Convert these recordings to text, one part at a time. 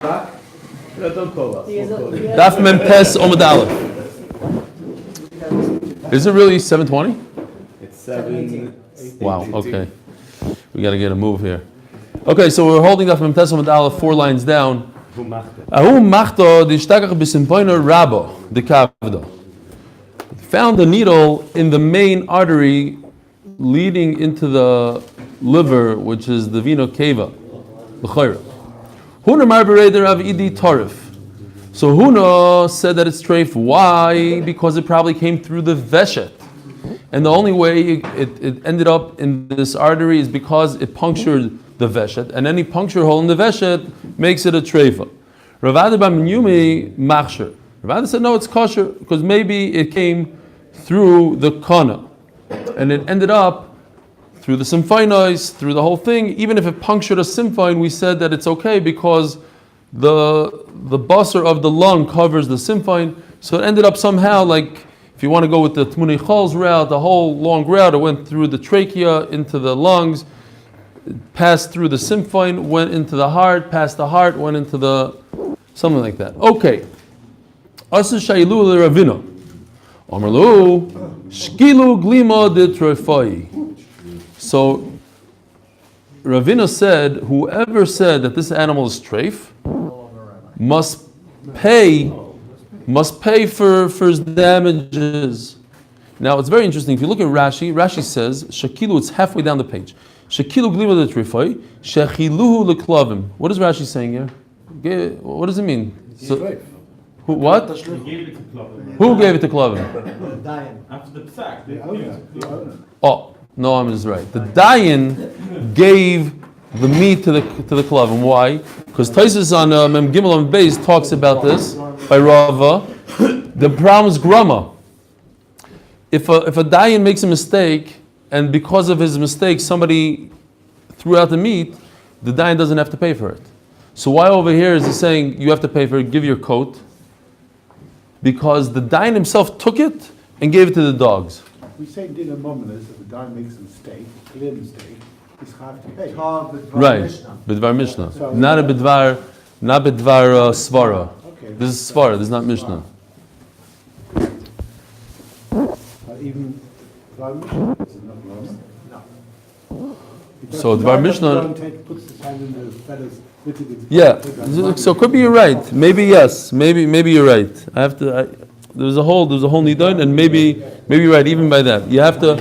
Daf Memtes Omid Aleph. Is it really 7:20? It's 7. Wow. Okay, we got to get a move here. Okay, so we're holding Daf Memtes Omid Aleph 4 lines down. Ahu machto d'ishtakach b'simpoiner rabo dekavdo. Found a needle in the main artery leading into the liver, which is the vena cava, l'chayra. Huna mar bereder av idi tarif. So Huna said that it's treif. Why? Because it probably came through the veshet. And the only way it ended up in this artery is because it punctured the veshet. And any puncture hole in the veshet makes it a treifa. Ravada b'mnyumi machsher. Ravada said no, it's kosher because maybe it came through the kana. And it ended up through the symphonois, through the whole thing. Even if it punctured a symphoin, we said that it's okay because the basar of the lung covers the symphoin. So it ended up somehow, like if you want to go with the Tmunei Chol's route, the whole long route, it went through the trachea into the lungs, passed through the symphoin, went into the heart, passed the heart, went into the something like that. Okay. Asu shailu leravina. Omerlu shkilu glima de trofai. So Ravina said, whoever said that this animal is treif must pay for his damages. Now it's very interesting. If you look at Rashi says, Shakilu, it's halfway down the page. Shakilu glima de trofai, shechiluhu leklavim. What is Rashi saying here? What does it mean? So, what? Who gave it to Klavim? After the psak. Oh. No, I'm just right. The Dayan gave the meat to the Klavim. Why? Because Taisus on Mem Gimel and Beis talks about this by Rava. The problem is grama. If a Dayan makes a mistake and because of his mistake somebody threw out the meat, the Dayan doesn't have to pay for it. So why over here is he saying you have to pay for it? Give your coat. Because the Dayan himself took it and gave it to the dogs. We say din a moment is if the guy makes a mistake, clear mistake, he's hard to pay. Right, bidvar Mishnah, not a bidvar, not bidvar svara. Okay. This is svara. This is not Mishnah. Even dvar Mishnah is not wrong. No. So dvar Mishnah. Puts his hand in the feathers. Yeah. So could be you're right. Maybe yes. Maybe you're right. There's a whole nidon, and maybe you're right. Even by that, you have to.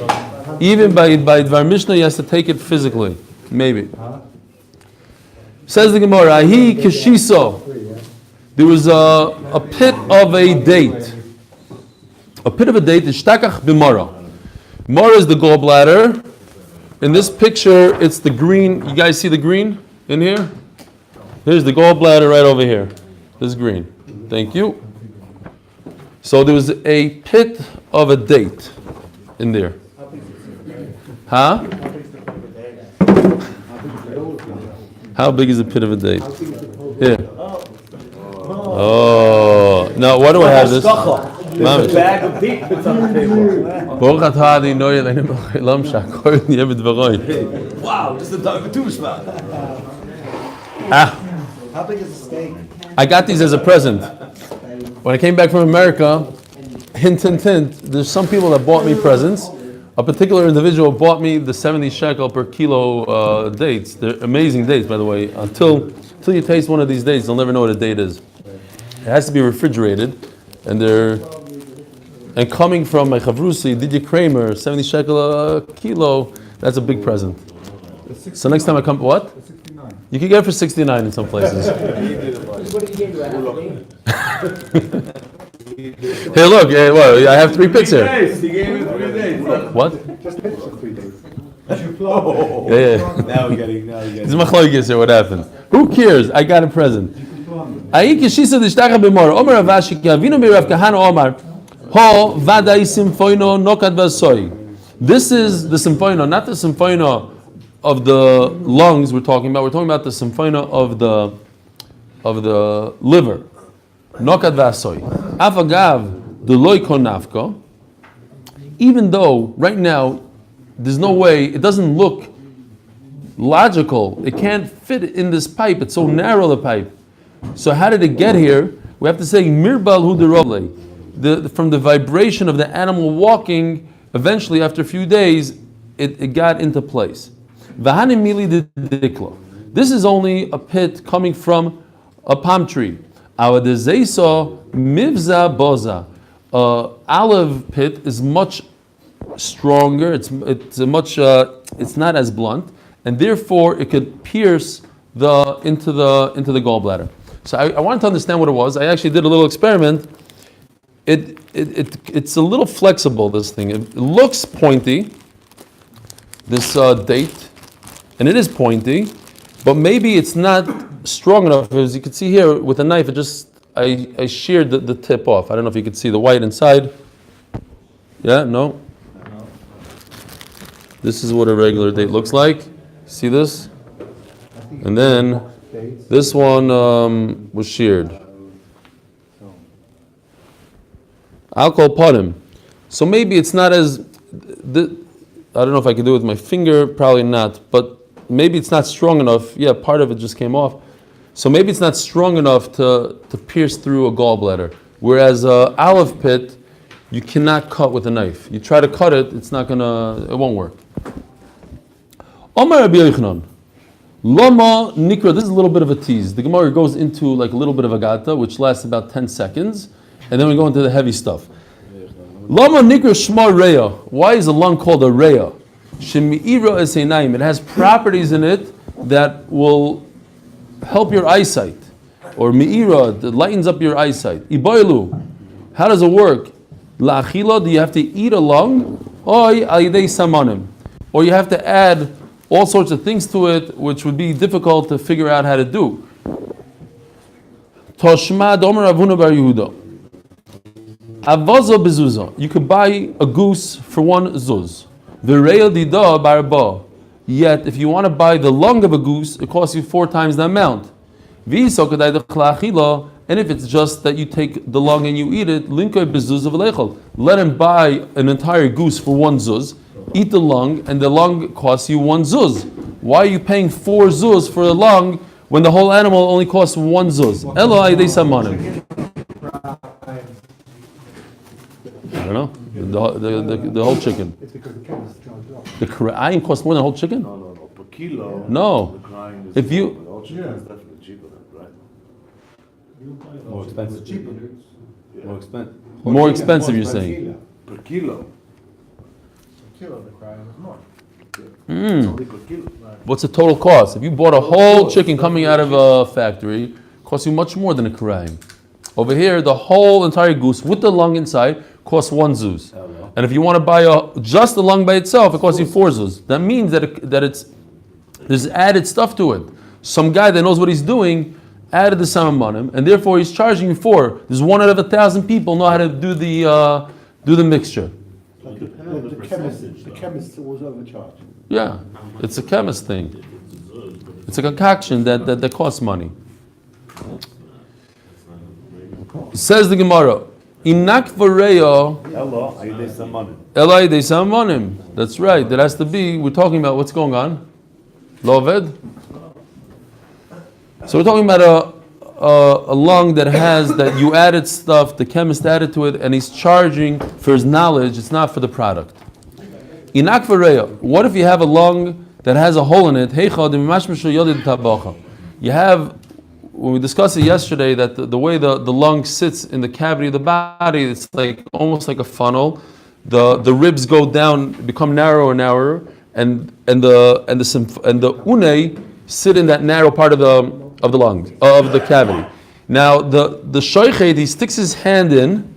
Even by Dvar Mishnah, you has to take it physically. Maybe. Says the Gemara, Ahi Kishiso. There was a pit of a date. A pit of a date is Shtakach b'Mara. Mara is the gallbladder. In this picture, it's the green. You guys see the green in here? Here's the gallbladder right over here. This is green. Thank you. So there was a pit of a date in there. Huh? How big is a pit of a date? Here. Oh. Now, why do I have this? There's a bag of deep bits on the table. Wow, just a two spot. How big is the steak? I got these as a present. When I came back from America, hint, there's some people that bought me presents. A particular individual bought me the 70 shekel per kilo dates. They're amazing dates, by the way. Until you taste one of these dates, you'll never know what a date is. It has to be refrigerated, and coming from my chavrusi, Didier Kramer, 70 shekel a kilo, that's a big present. So next time I come, what? You can get it for 69 in some places. Hey, look! Well, I have 3 pits here. He gave me 3 days. What? Just picks for 3 days. Yeah. Now we're getting. This is machlokes here. What happened? Who cares? I got a present. This is the symphoino, not the symphoino of the lungs we're talking about. We're talking about the symphoino of the liver. Nokat vasoy. Afagav deloy konavko. Even though right now there's no way, it doesn't look logical. It can't fit in this pipe. It's so narrow, the pipe. So how did it get here? We have to say mirbal hu derole. From the vibration of the animal walking, eventually after a few days, it got into place. V'hanim mili didiklo. This is only a pit coming from a palm tree. Our dezeisa mivza boza. Olive pit is much stronger. It's not as blunt, and therefore it could pierce into the gallbladder. So I wanted to understand what it was. I actually did a little experiment. It's a little flexible. This thing. It looks pointy. This date, and it is pointy, but maybe it's not strong enough. As you can see here with a knife, I sheared the tip off. I don't know if you can see the white inside. Yeah, no? This is what a regular date looks like. See this? And then this one was sheared. Alcohol podim. So maybe it's not as... I don't know if I can do it with my finger, probably not, but maybe it's not strong enough. Yeah, part of it just came off. So maybe it's not strong enough to pierce through a gallbladder. Whereas olive pit, you cannot cut with a knife. You try to cut it, it won't work. Omar Rabbi Yochanan, Lama Nikra, this is a little bit of a tease. The Gemara goes into like a little bit of a gata, which lasts about 10 seconds, and then we go into the heavy stuff. Lama Nikra Shma Reya. Why is a lung called a Reya? Shemi'ira Eseinaim. It has properties in it that will help your eyesight. Or Me'ira, that lightens up your eyesight. Iboilu. How does it work? La'achila, do you have to eat a lung? Or Alidei Samanim. Or you have to add all sorts of things to it, which would be difficult to figure out how to do. Toshma Domer Avuna Bar Yehuda. Avaza bezuza. You could buy a goose for one zuz. V'reya dida barba. Yet, if you want to buy the lung of a goose, it costs you 4 times the amount. And if it's just that you take the lung and you eat it, linkoy bezuz v'lechol. Let him buy an entire goose for 1 zuz, eat the lung, and the lung costs you 1 zuz. Why are you paying 4 zuz for a lung when the whole animal only costs 1 zuz? Elo ayidei samanim. I don't know. The whole chicken. It's because the chemist charged it off. The karaim costs more than a whole chicken? No. Per kilo. No. If you... The whole chicken is definitely cheaper, right? More expensive. Cheaper. More expensive. More expensive, you're saying? Per kilo. Kilo of the crime is more. Only per kilo. What's the total cost? If you bought a whole chicken coming out of a factory, it costs you much more than a karaim. Over here, the whole entire goose with the lung inside costs 1 zuz. And if you want to buy just the lung by itself, it costs you 4 zuz. That means that there's added stuff to it. Some guy that knows what he's doing added the samam on him, and therefore he's charging you 4. There's 1 out of 1,000 people know how to do the mixture. The chemist was overcharged. Yeah, it's a chemist thing. It's a concoction that costs money. Says the Gemara, Inak v'reya Hello, ayidei samanim. elai de samanim. That's right. That has to be. We're talking about what's going on. Loved. So we're talking about a lung that you added stuff. The chemist added to it, and he's charging for his knowledge. It's not for the product. Inak v'reya. What if you have a lung that has a hole in it? You have. When we discussed it yesterday, that the way the lung sits in the cavity of the body, it's like almost like a funnel. The ribs go down, become narrower and narrower, and the une sit in that narrow part of the lungs of the cavity. Now the shoichet, he sticks his hand in,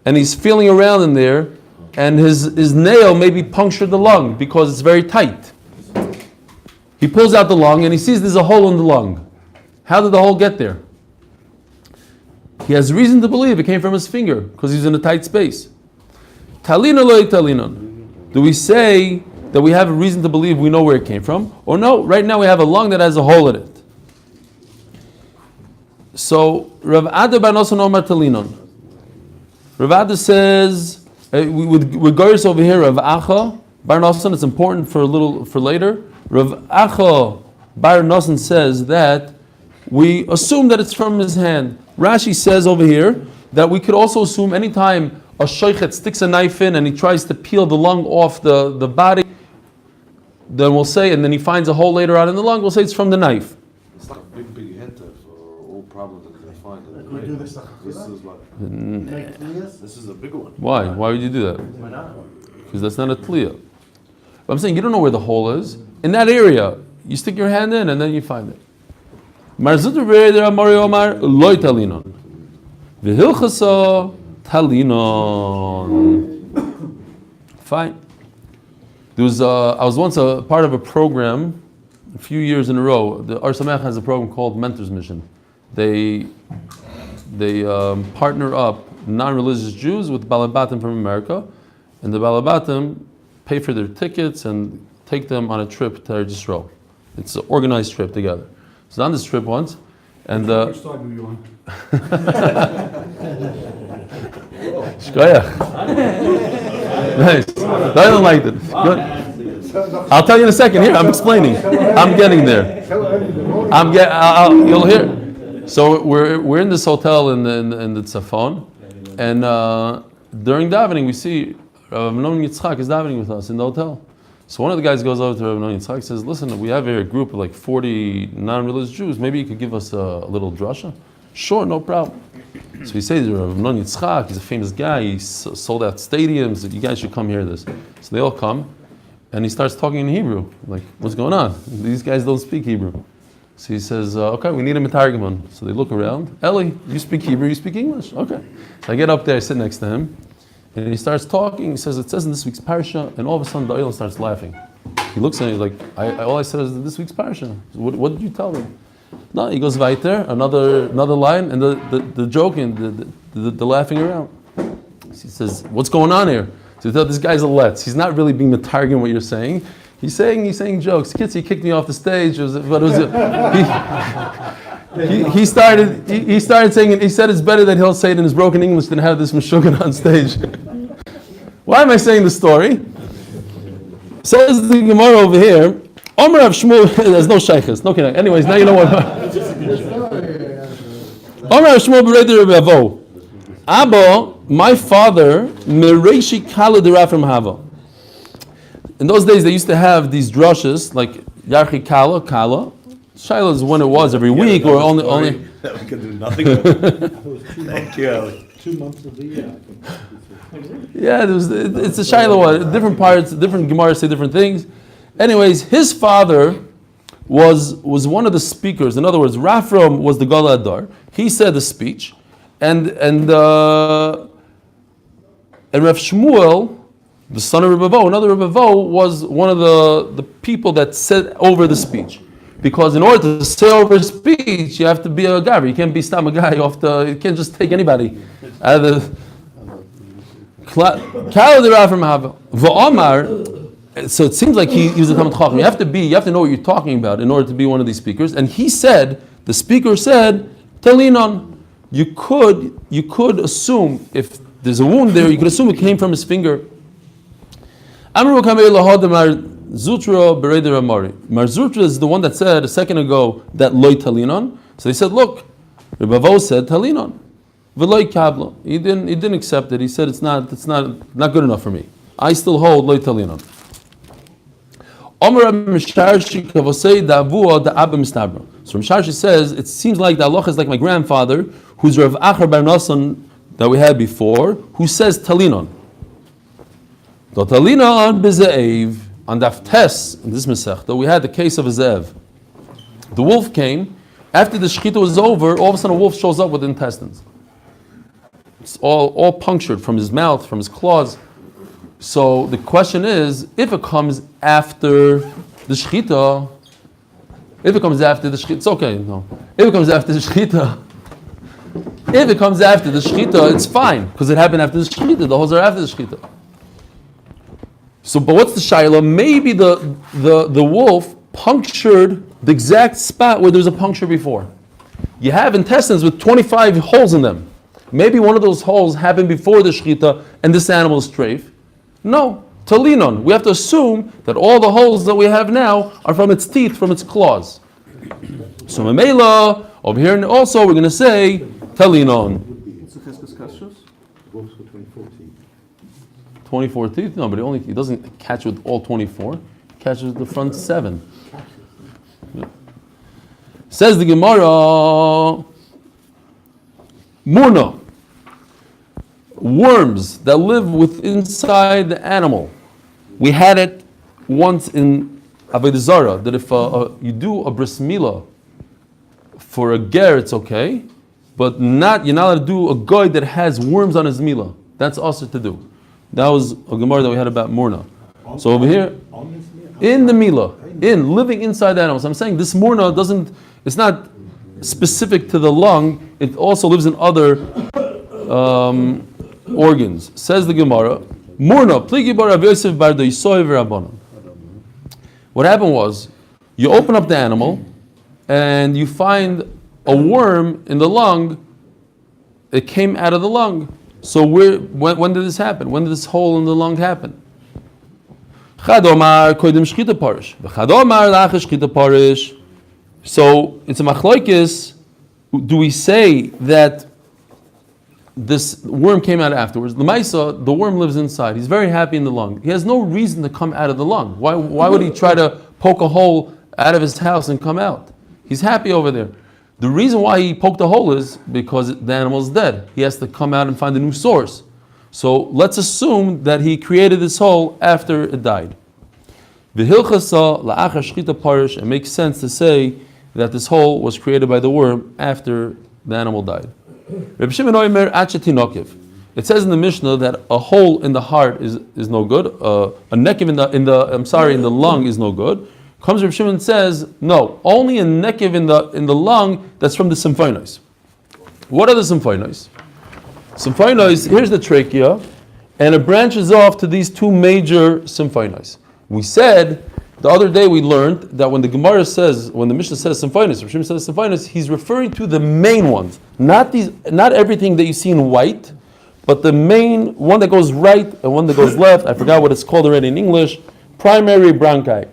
and he's feeling around in there, and his nail maybe punctured the lung because it's very tight. He pulls out the lung and he sees there's a hole in the lung. How did the hole get there? He has reason to believe it came from his finger because he's in a tight space. Talina loy talinon. Do we say that we have a reason to believe we know where it came from? Or no, right now we have a lung that has a hole in it. So Rav Ada bar Nosson Omar talinon. Rav Ada says with Goris over here, Rav Acha bar Nosson. It's important for later. Rav Acha bar Nosson says that we assume that it's from his hand. Rashi says over here that we could also assume anytime a sheikhet sticks a knife in and he tries to peel the lung off the body, then we'll say, and then he finds a hole later on in the lung, we'll say it's from the knife. It's like a big hint for all problems that they find. Can we do this? This is like, Make clears? this is a bigger one. Why? Why would you do that? Why not? Because that's not a tliya. But I'm saying you don't know where the hole is. In that area, you stick your hand in and then you find it. Marzutu b'reder amari omar loy talinon. V'hilchasa talinon. Fine. There was I was once a part of a program, a few years in a row. The Ar Samech has a program called Mentors Mission. They partner up non-religious Jews with Balabatim from America, and the Balabatim pay for their tickets and take them on a trip to Eretz Yisrael. It's an organized trip together. So on this trip once, and Which side were you on? Shkoyach. Nice. I don't like it. Good. I'll tell you in a second. Here, I'm explaining. I'm getting there. You'll hear. So we're in this hotel in the Tzafon, and during davening we see Rav Amnon Yitzchak is davening with us in the hotel. So one of the guys goes over to Rav Amnon Yitzchak and says, "Listen, we have here a group of like 40 non-religious Jews. Maybe you could give us a little drasha." Sure, no problem. So he says, Rav Amnon Yitzchak, he's a famous guy. He sold out stadiums. You guys should come hear this. So they all come, and he starts talking in Hebrew. Like, what's going on? These guys don't speak Hebrew. So he says, okay, we need a metargman. So they look around. Eli, you speak Hebrew, you speak English? Okay. So I get up there, I sit next to him, and he starts talking. He says, it says in this week's parasha, and all of a sudden the oil starts laughing. He looks at me like, all I said is this week's parasha. What did you tell me? No, he goes weiter, another line, and the joking, the laughing around. He says, what's going on here? So he thought this guy's a letz. He's not really being the target what you're saying. He's saying jokes. Kids, he kicked me off the stage. He started saying it. He said it's better that he'll say it in his broken English than have this Meshuggah on stage. Why am I saying the story? Says the Gemara over here. Omer of Shmuel. There's no shaykhs. No kidding. Anyways, now you know what. Omer of Shmuel b'reder Rebavo. Abba, my father, mereishi kala dera from Hava. In those days, they used to have these drushes, like Yarchi Kala. Shaila is when it was, every week, or only. That we could do nothing with. Thank you, Ali. 2 months of the year. Yeah, it's a Shaila one. Different parts, different Gemaras say different things. Anyways, his father was one of the speakers. In other words, Rafram was the Gala Adar. He said the speech, and Rav Shmuel, the son of Rebavo, another Rebavo, was one of the people that said over the speech. Because in order to say over a speech, you have to be a guy. You can't be stam a guy you can't just take anybody out of the. So it seems like he was a Talmid Chacham. You have to know what you're talking about in order to be one of these speakers. And the speaker said, Talinon. You could assume if there's a wound there, you could assume it came from his finger. Zutra bereder amari. Mar Zutra is the one that said a second ago that loy talinon. So they said, look, Rebavo said talinon, v'loy kablo. He didn't accept it. He said it's not good enough for me. I still hold loy talinon. Omer Misharshi kavosei davua da abba mistabra. So Misharshi says it seems like the halacha is like my grandfather, who's Rav Achar bar Nasan that we had before, who says talinon. The talinon b'ze'ev. On Daf Tes, in this Masechta, we had the case of a Zev. The wolf came, after the Shechita was over, all of a sudden a wolf shows up with intestines. It's all punctured from his mouth, from his claws. So the question is, if it comes after the Shechita, it's okay, no. If it comes after the Shechita, it's fine, because it happened after the Shechita, the holes are after the Shechita. So, but what's the shaila? Maybe the wolf punctured the exact spot where there's a puncture before. You have intestines with 25 holes in them. Maybe one of those holes happened before the shechita and this animal is treif. No, talinon. We have to assume that all the holes that we have now are from its teeth, from its claws. So, Mamela, Over here, and also we're going to say Telinon. It's a Cheskes Kashrus? Goes for 2014. 24 teeth? No, but he doesn't catch with all 24. He catches with the front 7. Yeah. Says the Gemara, Murna, worms that live inside the animal. We had it once in Avodah Zarah, that if you do a bris milah for a ger, it's okay, but you're not allowed to do a goy that has worms on his milah. That's also to do. That was a Gemara that we had about Murna. So over here, in the milah, living inside the animals. I'm saying this Murna it's not specific to the lung, it also lives in other organs. Says the Gemara, Murna, pligi bar Rav Yosef bar Doisoy v'Rabbanan. What happened was, you open up the animal, and you find a worm in the lung. It came out of the lung. So when did this happen? When did this hole in the lung happen? Chadomar koydem shchita parish. V'chadomar lacha shchita parish. So it's a machlokes. Do we say that this worm came out afterwards? The Maisa, the worm lives inside. He's very happy in the lung. He has no reason to come out of the lung. Why would he try to poke a hole out of his house and come out? He's happy over there. The reason why he poked a hole is because the animal's dead. He has to come out and find a new source. So let's assume that he created this hole after it died. V'hilchasa la'achar shchita parish. It makes sense to say that this hole was created by the worm after the animal died. Reb Shimon Omer achetinokiv. It says in the Mishnah that a hole in the heart is no good. A nekev in the lung is no good. Comes Reb Shimon and says no, only a nekev in the lung that's from the symphonos. What are the symphonos? Symphonos, here's the trachea, and it branches off to these 2 major symphonos. We said the other day we learned that when the Mishnah says symphonos, Reb Shimon says symphonos, he's referring to the main ones, not everything that you see in white, but the main one that goes right and one that goes left. I forgot what it's called already in English. Primary bronchi.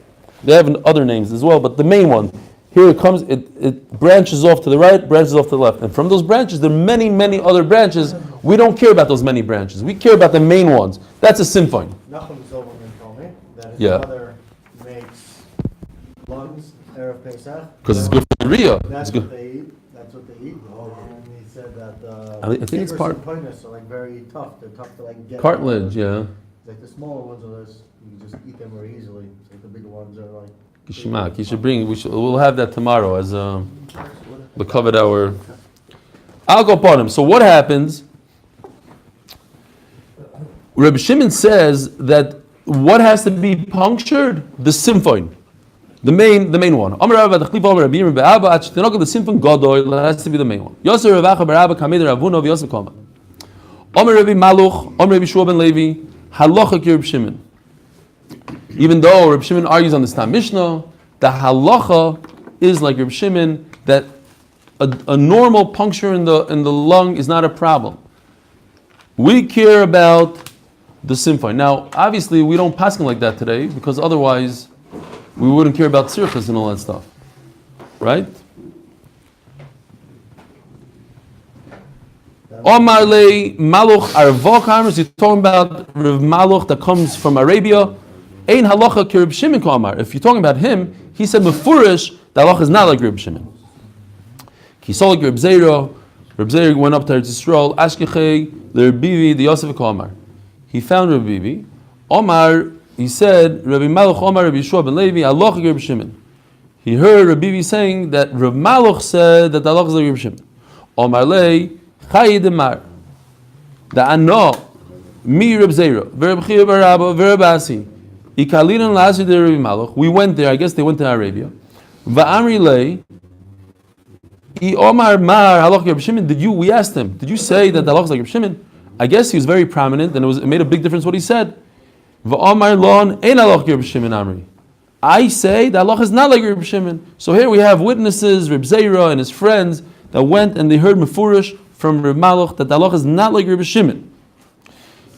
They have other names as well, but the main one. Here it comes. It branches off to the right, branches off to the left, and from those branches there are many, many other branches. We don't care about those many branches. We care about the main ones. That's a symphony. Nachum Zilberman told me that his Yeah. mother makes lungs Erev Pesach. Because it's good for the Riyah. That's It's good. what they eat. That's what they eat. And he said that I think it's part- symphonos are like very tough. They're tough to like get. Cartilage, yeah. Like the smaller ones are this. You can just eat them very easily. It's like the bigger ones are like. Gishmak. You should bring. We'll have that tomorrow as the covered hour. I'll go upon him. So what happens? Reb Shimon says that what has to be punctured? The symphon, the main one. The symphon gadol has to be the main one. Yosef Ravacha Barabba Kamed Ravuna v'Yosef Kama. Omer Rabbi Maluch, Omer Rabbi Shua ben Levi, halacha ki Reb Shimon. Even though Reb Shimon argues on this time Mishnah, the halacha is like Reb Shimon that a normal puncture in the lung is not a problem. We care about the symphony. Now, obviously, we don't pass like that today because otherwise we wouldn't care about sirchas and all that stuff, right? Omar le Maluch Arvo Kamers. You're talking about Rav Maluch that comes from Arabia. Ein halacha ki Reb Shimon Kamar. If you're talking about him, he said mefurish the halacha is not like Reb Shimon. He saw like Reb Zera. Reb Zera went up to Eretz Yisrael. Ashkechei the Rebivi the Yosef Kamar. He found Rebivi. Omar, he said Rabbi Maluch Omar Rabbi Yeshua ben Levi halacha ki Reb Shimon. He heard Rebivi saying that Reb Maluch said that the halacha is like Reb Shimon. Omar le Chayi Demar. The Ano mi Reb Zera v'Reb Chia bar Abba v'Reb Asi. We went there, I guess they went to Arabia. We asked him, did you say that the halach is like Reb Shimon? I guess he was very prominent and it made a big difference what he said. I say that halach is not like Reb Shimon. So here we have witnesses, Reb Zera and his friends, that went and they heard Mefurish from Reb Maluch that the halach is not like Reb Shimon.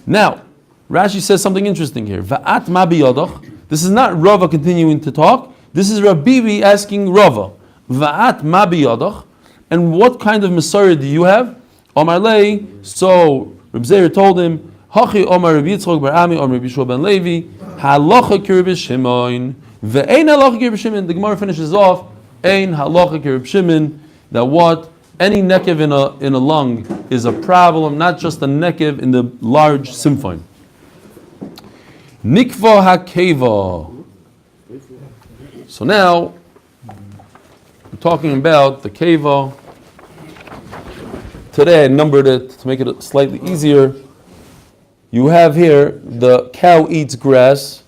Now, Rashi says something interesting here. Va'at ma biyadach. This is not Rava continuing to talk. This is Rabbi asking Rava. Va'at ma biyadach. And what kind of Messiah do you have? Omar Lei. So Reb Zeir told him, Hachi Omar Reb Yitzchok bar Ami Omar Reb Yishua ben Levi Halacha Kirb Shimon Ve'ein Halacha Kirb Shimon. The Gemara finishes off Ein Halacha Kirb Shimon, that what any nekev in a lung is a problem, not just a nekev in the large symphyme. Nikva hakeva. So now we're talking about the keva. Today I numbered it to make it slightly easier. You have here the cow eats grass.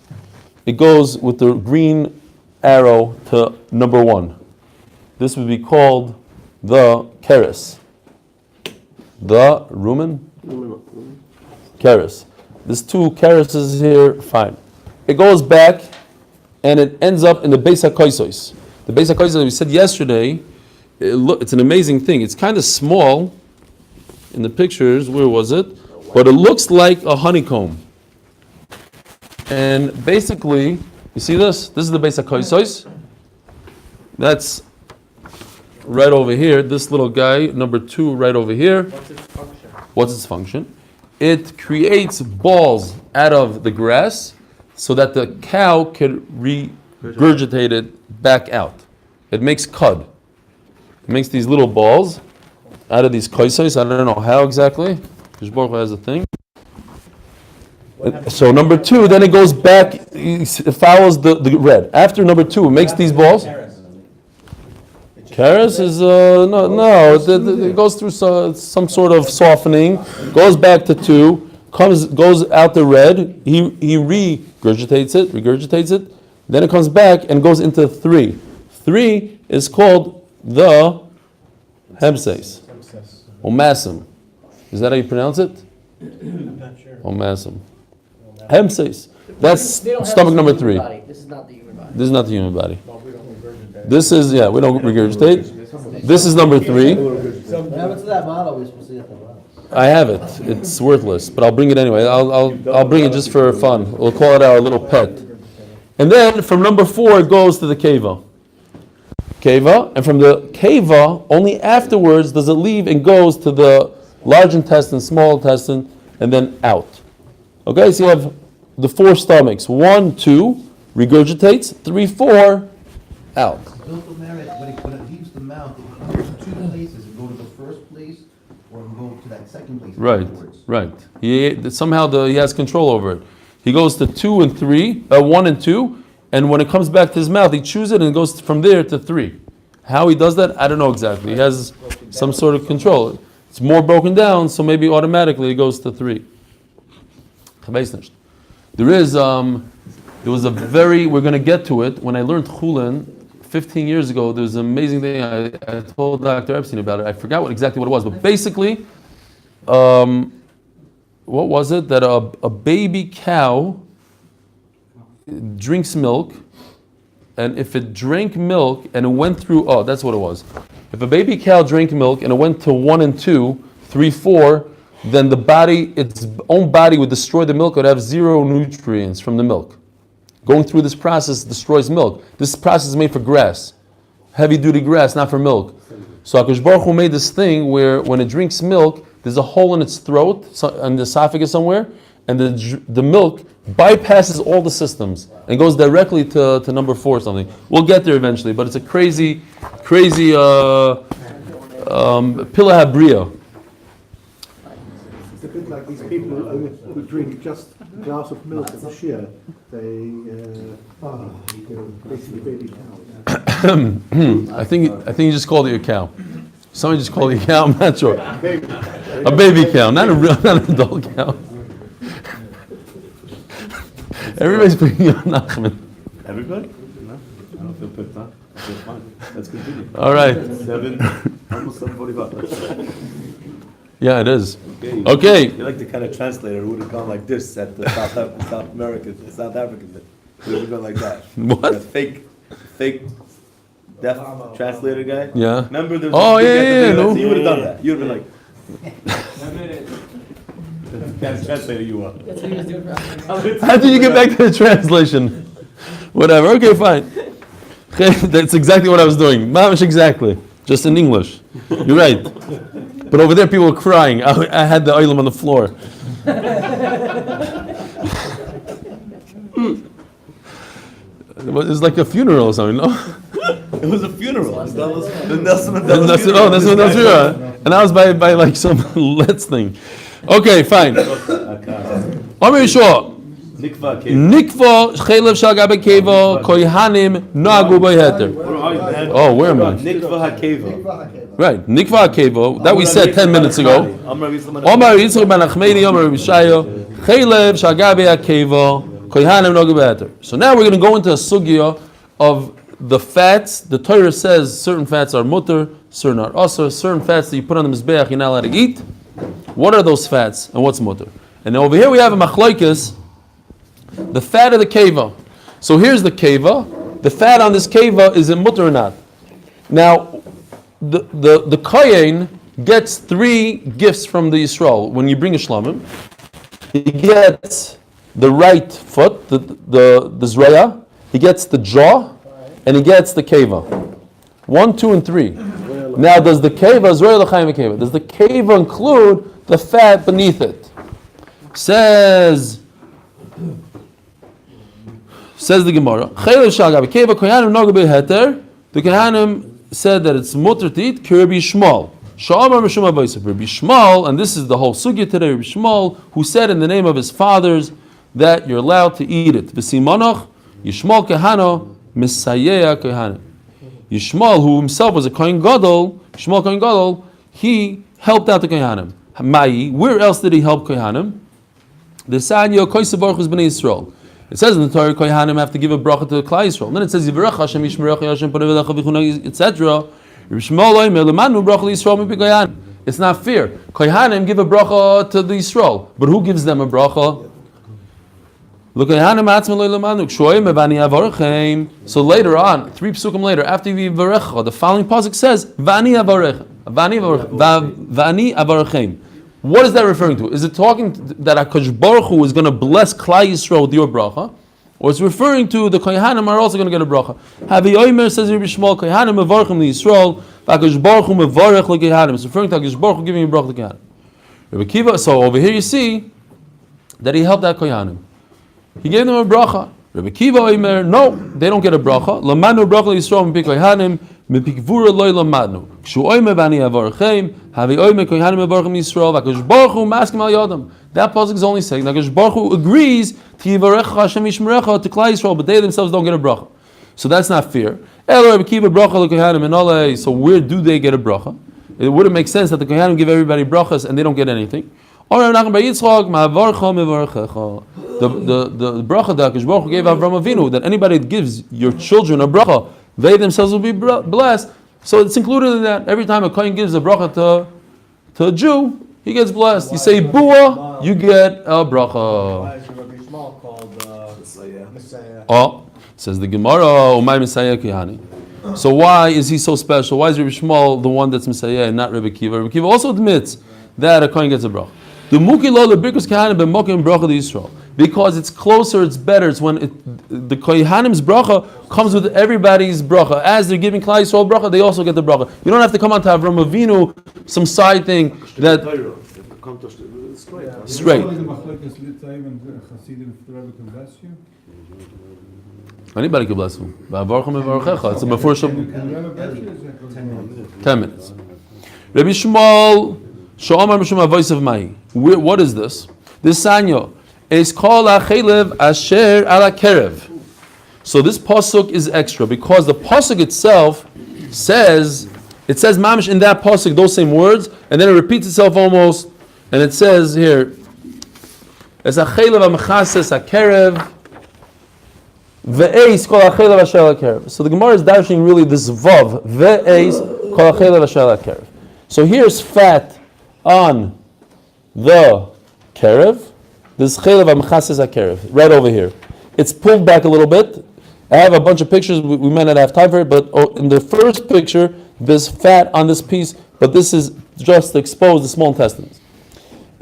It goes with the green arrow to number 1. This would be called the keres. The rumen? Keres. There's 2 kereses here, fine. It goes back and it ends up in the Beis HaKoisos. The Beis HaKoisos, we said yesterday, it's an amazing thing. It's kind of small in the pictures, where was it? But it looks like a honeycomb. And basically, you see this? This is the Beis HaKoisos. That's right over here. This little guy, number 2, right over here. What's its function? It creates balls out of the grass so that the cow can regurgitate it back out. It makes cud. It makes these little balls out of these koisos. I don't know how exactly. Baruch Hu has a thing. So number 2, then it goes back, it follows the red. After number 2, it makes these balls. Keres is, no, it goes through some sort of softening, goes back to 2, goes out the red, he regurgitates it, then it comes back and goes into 3. 3 is called the Hemses, Omasim. Is that how you pronounce it? I'm not sure. Omasim. Hemses. That's stomach number 3. This is not the human body. This is not the human body. Well, we don't regurgitate. This is, we don't regurgitate. This is number 3. What happens to that model? We're supposed to get that model. I have it. It's worthless, but I'll bring it anyway. I'll bring it just for fun. We'll call it our little pet. And then from number 4 it goes to the keva. And from the keva, only afterwards does it leave and goes to the large intestine, small intestine, and then out. Okay, so you have the 4 stomachs. 1, 2, regurgitates. 3, 4, out. When it leaves the mouth, it goes to 2 places. It go to the first place, or it go to that second place. Afterwards. Right. Somehow he has control over it. He goes to 2 and 3, 1 and 2, and when it comes back to his mouth, he chews it and it goes from there to 3. How he does that, I don't know exactly. He has some sort of control. It's more broken down, so maybe automatically it goes to 3. There was a we're going to get to it. When I learned Chullin 15 years ago, there was an amazing thing. I told Dr. Epstein about it. I forgot exactly what it was, but basically, what was it? That a baby cow drinks milk, and if it drank milk and it went through, that's what it was. If a baby cow drank milk and it went to 1 and 2, 3, 4, then the body, its own body would destroy the milk. It would have 0 nutrients from the milk. Going through this process destroys milk. This process is made for grass, heavy-duty grass, not for milk. So HaKadosh Baruch Hu made this thing where when it drinks milk, there's a hole in its throat, in the esophagus somewhere, and the milk bypasses all the systems and goes directly to number 4 or something. We'll get there eventually, but it's a crazy Pila Habria. It's a bit like these people who drink just a glass of milk and share. They basically baby cows. I think you just called it a cow. Somebody just called it a cow. I'm not sure. A baby cow, not an adult cow. Everybody's picking on Nachman. Everybody? No, I don't feel picked on. I feel fine. Let's continue. All right. Almost 7:45. Yeah, it is. Okay. You're like the kind of translator who would have gone like this at the South African bit. Who would have gone like that. What? That fake deaf translator guy. Yeah. Remember there Oh, was yeah. So you would have done that. You would have been like. That's the kind of translator you are. How did you get back to the translation? Whatever. Okay, fine. Okay, that's exactly what I was doing. Mamish exactly. Just in English. You're right. But over there, people were crying. I had the oilam on the floor. It was like a funeral or something, no? It was a funeral. That was the Nelson And Mandela that's funeral. and that was by like some Let's thing. Okay, fine. Amir Yeshua. Nikva Nikva chelev shal gabe keva kohanim nagu b'heter. Oh, where am I? Nikva hakeva. Right, Nikva Kevo, that we said 10 minutes ago. Amar Omar Yitzchak ben Achmeni, Omar Rishayo, Chelev Shagabe Kevo, Kohanim Nogu Be'eter. So now we're going to go into a sugya of the fats. The Torah says certain fats are mutter, certain are asur, certain fats that you put on the mizbeach you're not allowed to eat. What are those fats and what's mutter? And over here we have a machlokes, the fat of the keva. So here's the keva. The fat on this keva is it mutter or not? Now, the kohen gets 3 gifts from the Yisrael when you bring a shlamim. He gets the right foot, the zraya, he gets the jaw, and he gets the keva. 1, 2, and 3. Now, does the keva zraya l'chaim keva? Does the keva include the fat beneath it? Says the Gemara. Chaylev shagav keva kohanim nogu beheter. The kohanim said that it's mutter to eat, Rabbi Shmuel. Sha'amar Mishum Abayisov. Rabbi Shmuel, and this is the whole sugya today, Rabbi Shmuel, who said in the name of his fathers that you're allowed to eat it. V'simonach, Yishmael Kahano, Misayeya Kahano. Yishmael, who himself was a Kohen Gadol, Yishmael Kohen Gadol, he helped out the Kohanim. Ma'i, where else did he help Kohanim? The Sanyo Koyse Baruch Hu B'nai Yisrael. It says in the Torah, Kohanim have to give a bracha to the Klal Yisrael. And then it says, Yivarech Hashem Yishmerech Hashem Panei V'lecha V'chunah, etc. It's not fair. Kohanim give a bracha to the Yisrael, but who gives them a bracha? So later on, 3 psukim later, after Yivarecha, the following pasuk says, V'ani avarechem. What is that referring to? Is it talking that HaKadosh Baruch Hu is going to bless Klal Yisrael with your bracha? Or it's referring to the Kohanim are also going to get a bracha? Havi Omer says Rabbi Shmuel, Kohanim mevarchim li Yisrael, HaKadosh Baruch Hu mevarech li Kohanim. It's referring to HaKadosh Baruch Hu giving a bracha to Kohanim. Rabbi Kiva, so over here you see that he helped out Kohanim. He gave them a bracha. Rabbi Kiva Omer, no, they don't get a bracha. Lamanu bracha li Yisrael mipik Kohanim, mipik vura loy lamanu. Kshu Omer v'ani avarchem, havi Omer Kohanim mevarchim li Yisrael, HaKadosh Baruch Hu maskim al yodam. That pasuk is only saying that HaKadosh Baruch Hu agrees to Yivarech Hashem Yishmerecha to Klal Yisrael, but they themselves don't get a bracha. So that's not fair. So where do they get a bracha? It wouldn't make sense that the Kohanim give everybody brachas and they don't get anything. The bracha that HaKadosh Baruch Hu gave Avraham Avinu, that anybody that gives your children a bracha, they themselves will be blessed. So it's included in that. Every time a Kohen gives a bracha to a Jew, he gets blessed. You say bua, you get a bracha. Why is Rabbi Shmuel called Messiah? Oh, says the Gemara, Umay Messiah Kihani. So why is he so special? Why is Rabbi Shmuel the one that's Messiah and not Rabbi Kiva? Rabbi Kiva also admits that a Kohen gets a bracha. The Muki Lo LeBirkus Kahanim BeMokim Bracha to Yisrael. Because it's closer, it's better. It's when the Kohanim's bracha comes with everybody's bracha. As they're giving Klal Yisrael bracha, they also get the bracha. You don't have to come on to Avraham Avinu, some side thing that straight. Anybody can bless you. It's a before 10 minutes. Rabbi Shmuel, Sha'amar Mishum Avois of Mai. What is this? This sanyo is called Achelev Asher Ala Kerev. So this pasuk is extra because the pasuk itself says mamish in that pasuk those same words, and then it repeats itself almost, and it says here, "Es Achelev Amachases Akerev Ve'eis Kol Achelev Asher Ala Kerev." So the Gemara is dashing really this vav Ve'eis Kol Achelev Asher Ala Kerev. So here's fat on the kerev. This chelev amachases kerev right over here. It's pulled back a little bit. I have a bunch of pictures. We might not have time for it, but in the first picture, there's fat on this piece, but this is just to expose the small intestines.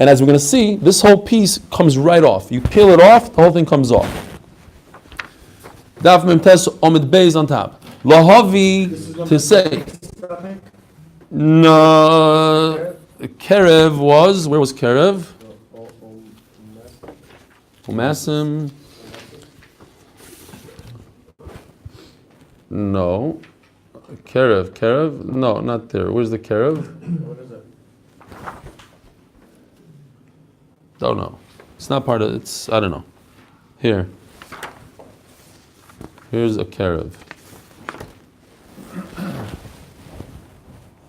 And as we're going to see, this whole piece comes right off. You peel it off, the whole thing comes off. Daf Memtes Omid Beis on top. Lahavi to say. No, Kerev was, where was Kerev? Umasim. No. Kerev, no, not there. Where's the Kerev? What is it? Don't know. It's not part of, I don't know. Here. Here's a Kerev.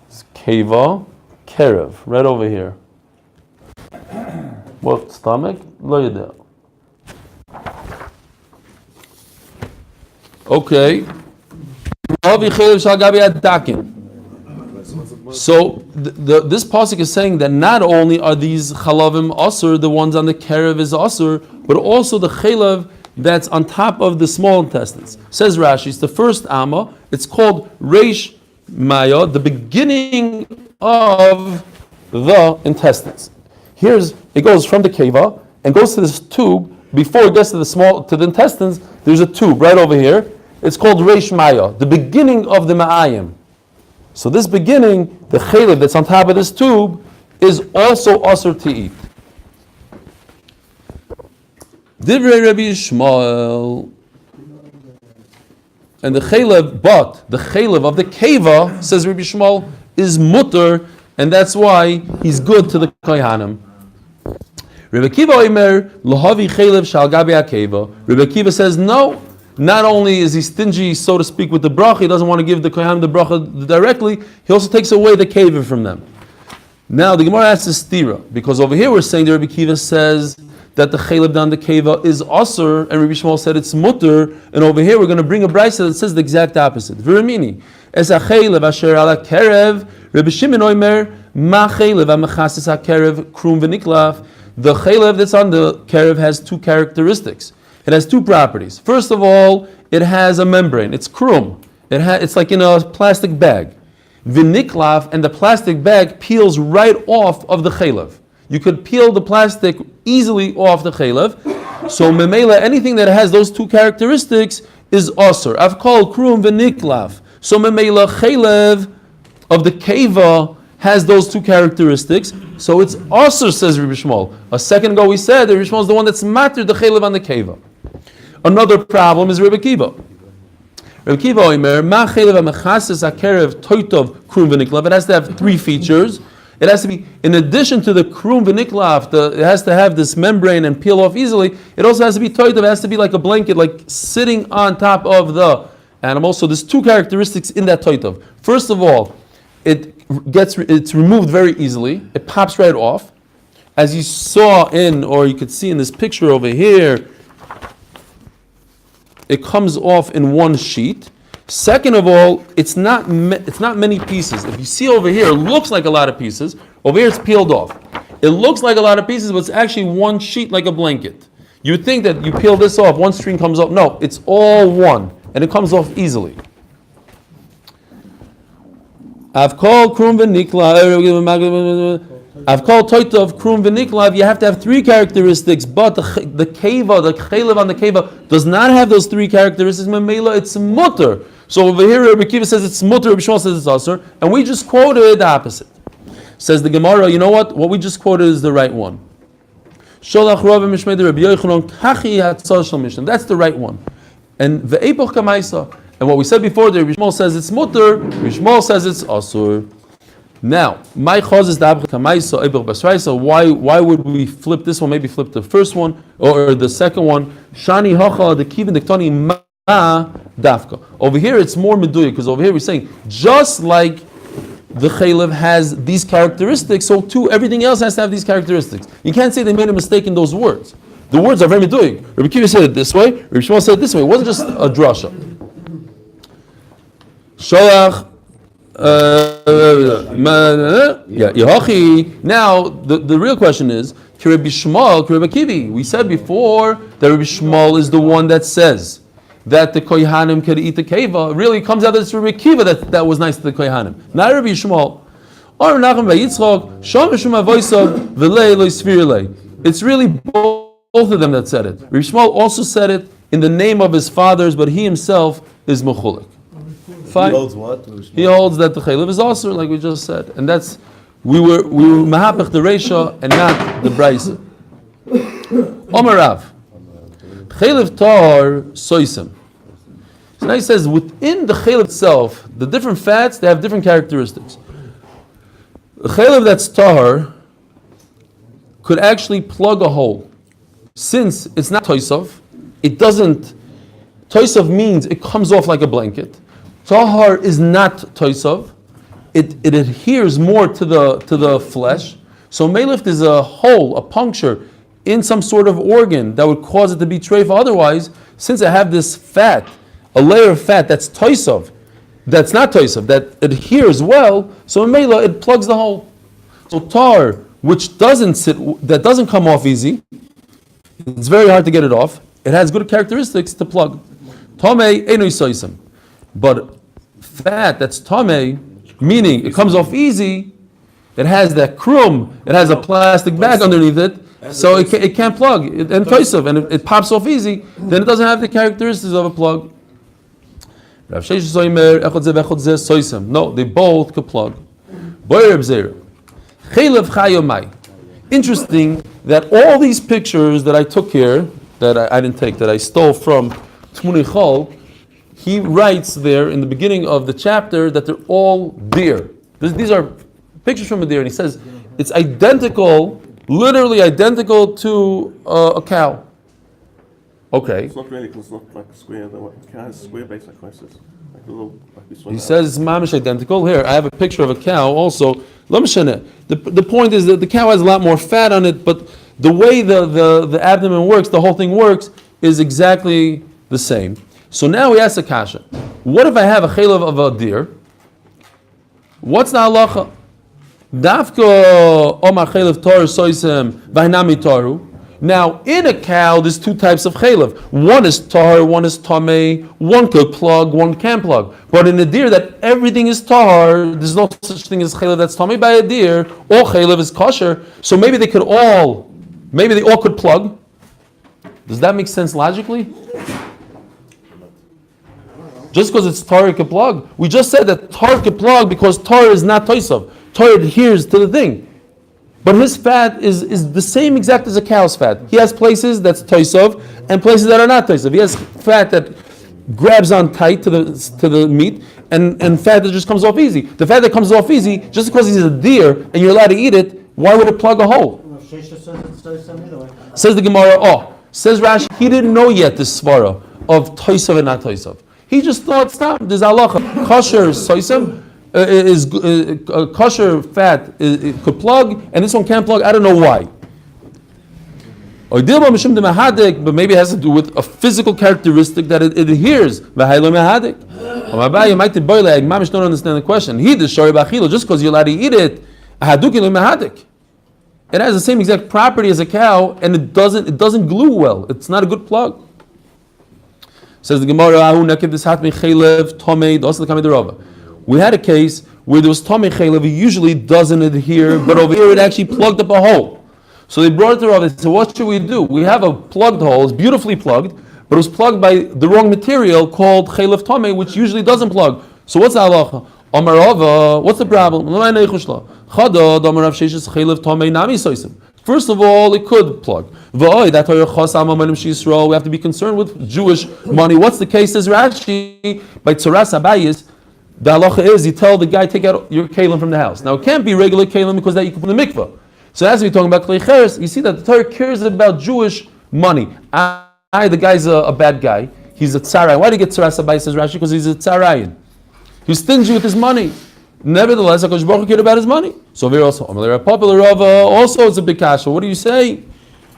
It's Keva, Kerev, right over here. What, stomach? Lo yedeh. Okay. So this pasuk is saying that not only are these chalavim asur, the ones on the kerev is asur, but also the chalav that's on top of the small intestines. Says Rashi, it's the first amma. It's called reish maya, the beginning of the intestines. It goes from the keva and goes to this tube. Before it gets to the intestines, there's a tube right over here. It's called reish maya, the beginning of the ma'ayim. So this beginning, the chalav that's on top of this tube, is also asur to eat. Divrei Rabbi Yishmael, and the chalav of the keva, says Rabbi Yishmael, is mutter, and that's why he's good to the kohanim. Rabbi Kiva omer lohavi chalav shal gabi hakeva. Rabbi Kiva says no. Not only is he stingy, so to speak, with the bracha, he doesn't want to give the kohanim the bracha directly, he also takes away the keva from them. Now the Gemara asks a stira, because over here we're saying that Rabbi Kiva says that the chalav down the keva is asur, and Rabbi Shmuel said it's mutter, and over here we're going to bring a brayso that says the exact opposite. Viramini, es hachalav asher ala kerev, Rabbi Shimon omer, ma chalav amachasis hakerev krum v'niklav. The chalav that's on the kerev has two characteristics. It has two properties. First of all, it has a membrane. It's krum. It's like in a plastic bag. V'niklav, and the plastic bag peels right off of the chalav. You could peel the plastic easily off the chalav. So memela, anything that has those two characteristics is asur. I've called krum v'niklav. So memela chalav of the keva has those two characteristics. So it's asur, says Rabbi Shmuel. A second ago we said that Rabbi Shmuel is the one that's matter the chalav on the keva. Another problem is Rabbi Kiva. Rabbi Kiva omer, ma chalav ha'mechases hakerev toitov krum v'niklav. It has to have three features. It has to be, in addition to the krum v'niklav, it has to have this membrane and peel off easily. It also has to be toitov. It has to be like a blanket, like sitting on top of the animal. So there's two characteristics in that toitov. First of all, it's removed very easily. It pops right off. As you saw or you could see in this picture over here, it comes off in one sheet. Second of all, it's not many pieces. If you see over here, it looks like a lot of pieces. Over here, it's peeled off. It looks like a lot of pieces, but it's actually one sheet like a blanket. You would think that you peel this off, one string comes off. No, it's all one, and it comes off easily. I've called krum v'niklav. I've called toitov krum v'niklav. You have to have three characteristics, but the keva, the chalav on the keva, does not have those three characteristics. Memela, it's mutter. So over here, Rabbi Kiva says it's mutter. Rabbi Shmuel says it's asur, and we just quoted the opposite. Says the Gemara, you know what? What we just quoted is the right one. Sholach Rav Mishmei Rabbi Yochanan kachi hatzah shel Mishnah. That's the right one. And ve'epoch kamaisa. And what we said before, the Rabbi Shmuel says it's mutter, Rabbi Shmuel says it's asur. Now, my chaz is the kamaisa epoch basraisa. Why would we flip this one? Maybe flip the first one or the second one. Shani hacha the kivin diktani ma dafka. Over here it's more meduya because over here we're saying just like the chalav has these characteristics, so too everything else has to have these characteristics. You can't say they made a mistake in those words. The words are very meduya. Rabbi Kiva said it this way. Rabbi Shmuel said it this way. It wasn't just a drasha. Sholach. Now the real question is, Rabbi Shmuel, Rabbi Kivi. We said before that Rabbi Shmuel is the one that says that the kohanim could eat the keva. It really comes out that it's Rabbi Kiva that was nice to the kohanim, not Rabbi Shmuel. It's really both of them that said it. Rabbi Shmuel also said it in the name of his fathers, but he himself is mechulik. Fine. He holds what? He holds that the chaylev is also, like we just said, and that's we were mahapech the reisha and not the brayse. Omer Rav, chaylev tar soisem. So now he says within the chaylev itself, the different fats they have different characteristics. The chaylev that's tahar could actually plug a hole, since it's not toisav. It doesn't. Toisav means it comes off like a blanket. Tahar is not toisav. It adheres more to the flesh. So meilift is a hole, a puncture in some sort of organ that would cause it to be treifa. Otherwise, since I have this fat, a layer of fat that's toisav, that's not toisav, that adheres well, so in meila it plugs the hole. So tar, which doesn't come off easy, it's very hard to get it off. It has good characteristics to plug. Tomei enu soisem. But fat that's tomei, meaning it comes off easy, it has that krum, it has a plastic bag underneath it, so it can't plug. And toisav, and it pops off easy, then it doesn't have the characteristics of a plug. No, they both could plug. Interesting that all these pictures that I took here, that I didn't take, that I stole from Tmuni Chol, he writes there in the beginning of the chapter that they're all deer. These are pictures from a deer, and he says it's identical, literally identical to a cow. Okay. It's not really, because it's not like a square. The cow has a square base like this. Like a little, like this one. He says mamish identical. Here, I have a picture of a cow also. The point is that the cow has a lot more fat on it, but the way the abdomen works, the whole thing works, is exactly the same. So now we ask the kasha, what if I have a chaylev of a deer? What's the halacha? Dafko omar chaylev tor soisem vahinami toru. Now, in a cow, there's two types of chaylev. One is tahar, one is tamei. One could plug, one can plug. But in a deer, that everything is tahar, there's no such thing as chaylev that's tamei by a deer. All chaylev is kosher. So maybe they all could plug. Does that make sense logically? Just because it's tahar, it could plug. We just said that tahar could plug because tahar is not toisav. Tahar adheres to the thing. But his fat is the same exact as a cow's fat. He has places that's toisav and places that are not toisav. He has fat that grabs on tight to the meat and fat that just comes off easy. The fat that comes off easy, just because he's a deer and you're allowed to eat it, why would it plug a hole? Says the Gemara, says Rashi, he didn't know yet this svara of toisav and not toisav. He just thought, stop, there's halacha. Kosher soisem. Is kosher fat it could plug, and this one can't plug. I don't know why. But maybe it has to do with a physical characteristic that it adheres. I don't understand the question. Just because you're allowed to eat it, it has the same exact property as a cow, and it doesn't glue well. It's not a good plug. Says the Gemara, we had a case where there was Tomei Chaylev, it usually doesn't adhere, but over here it actually plugged up a hole. So they brought it to Rav, they said, what should we do? We have a plugged hole, it's beautifully plugged, but it was plugged by the wrong material called Chaylev Tomei, which usually doesn't plug. So what's the halacha? Amar Rava, what's the problem? First of all, it could plug. We have to be concerned with Jewish money. What's the case? Says Rashi, by Tzoras Abayis, the halacha is you tell the guy, take out your kalim from the house. Now it can't be regular kalim because that you can put in the mikvah. So as we're talking about klei cheres, you see that the Torah cares about Jewish money. The guy's a bad guy. He's a tzarayin. Why did he get tzaras abayis, says Rashi? Because he's a tzarayin. He's stingy with his money. Nevertheless, HaKadosh Baruch Hu cared about his money. So very also, popular Rava, also it's a big kasha. What do you say?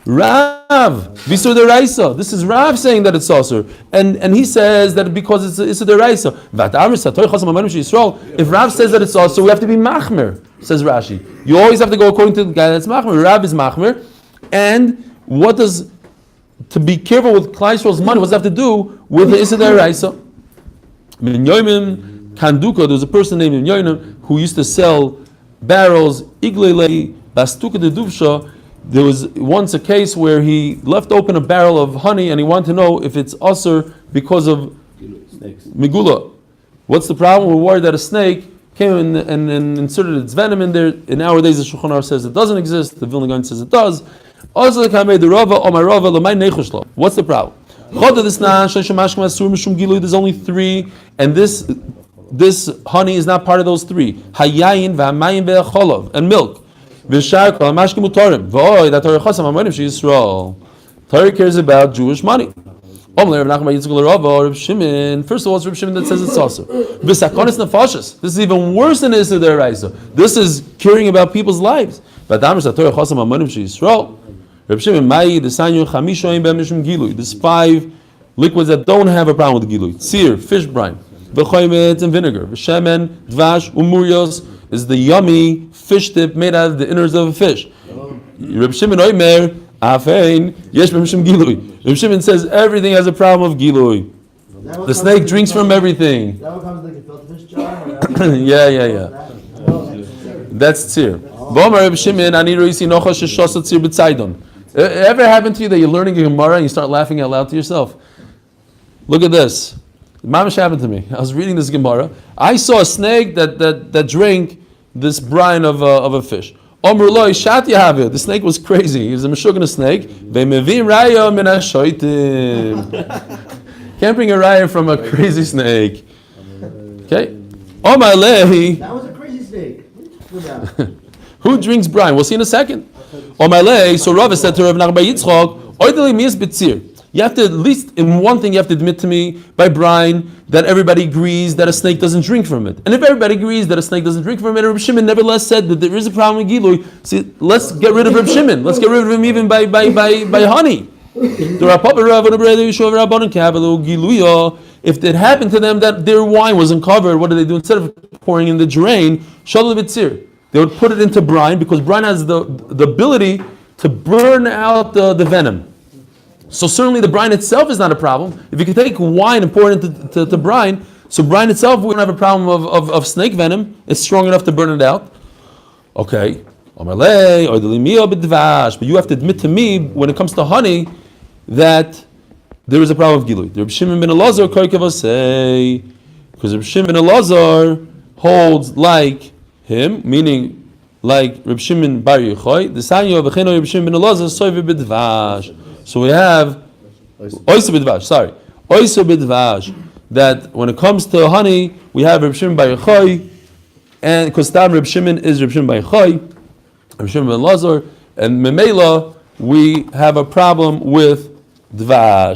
Rav, Visur Deraisa. This is Rav saying that it's saucer, and he says that because it's a Deraisa. If Rav says that it's saucer, we have to be machmer. Says Rashi. You always have to go according to the guy that's machmer. Rav is machmer, and what does to be careful with Klai Yisrael's money? What does that have to do with the Issa Deraisa? Kanduka. There was a person named Yonim who used to sell barrels. Iglele Bastuka de Duvsha. There was once a case where he left open a barrel of honey and he wanted to know if it's usher because of Megula. What's the problem? We're worried that a snake came and inserted its venom in there. In our days, the Shulchan Aruch says it doesn't exist. The Vilna Gaon says it does. What's the problem? There's only 3, and this honey is not part of those 3. Hayayin v'hamayim ve'cholov, and milk. V'shar kol mashkim utorim. V'oy, that Torah chasam hamonim she'Yisrael. Torah cares about Jewish money. First of all, it's Reb Shimon that says it's also. This is even worse than Isser D'Oraisa. This is caring about people's lives. There's 5 liquids that don't have a problem with gilui. Tzir, fish brine, v'choymet and vinegar, v'shemen, dvash, umurios is the yummy fish dip made out of the innards of a fish. Reb Shimon Oimer, afein, yesh b'mishum gilui. Reb Shimon says everything has a problem of gilui. The snake drinks from everything. That one comes like a filter fish jar? Yeah. That's tzir. V'omer Reb Shimon, ani roisi nocha sheshasa tzir b'tzaydon. Ever happened to you that you're learning a Gemara and you start laughing out loud to yourself? Look at this. Mamash happened to me. I was reading this Gemara. I saw a snake that drank this brine of a fish. Omer loy shat yahavir. The snake was crazy. He was a meshugana snake. Ve'mevim raya min hashoitim. Can't bring a raya from a crazy snake. Okay. Omer lehi. That was a crazy snake. Who drinks brine? We'll see in a second. Omer lehi. So Rav said to Rav Nachman bar Yitzchok, oideli mias b'tzir. You have to, at least in one thing, you have to admit to me by brine that everybody agrees that a snake doesn't drink from it. And if everybody agrees that a snake doesn't drink from it, Reb Shimon nevertheless said that there is a problem with gilui. See, let's get rid of Reb Shimon. Let's get rid of him even by honey. If it happened to them that their wine wasn't covered, what do they do? Instead of pouring in the drain, they would put it into brine, because brine has the ability to burn out the venom. So certainly the brine itself is not a problem. If you can take wine and pour it into brine, so brine itself wouldn't have a problem of snake venom. It's strong enough to burn it out. Okay. But you have to admit to me, when it comes to honey, that there is a problem of gilui. Reb Shimon ben Elazar say, because Reb Shimon ben Elazar holds like him, meaning like Reb Shimon bar Yochai, the sanyo v'cheno Reb Shimon ben Elazar soiv b'dvash. So we have oyster b'dvash, that when it comes to honey, we have Reb Shimon bar Yochai, and because Tam Reb Shimon is Reb Shimon bar Yochai, Reb Shimon ben Elazar, and Memela, we have a problem with dvash.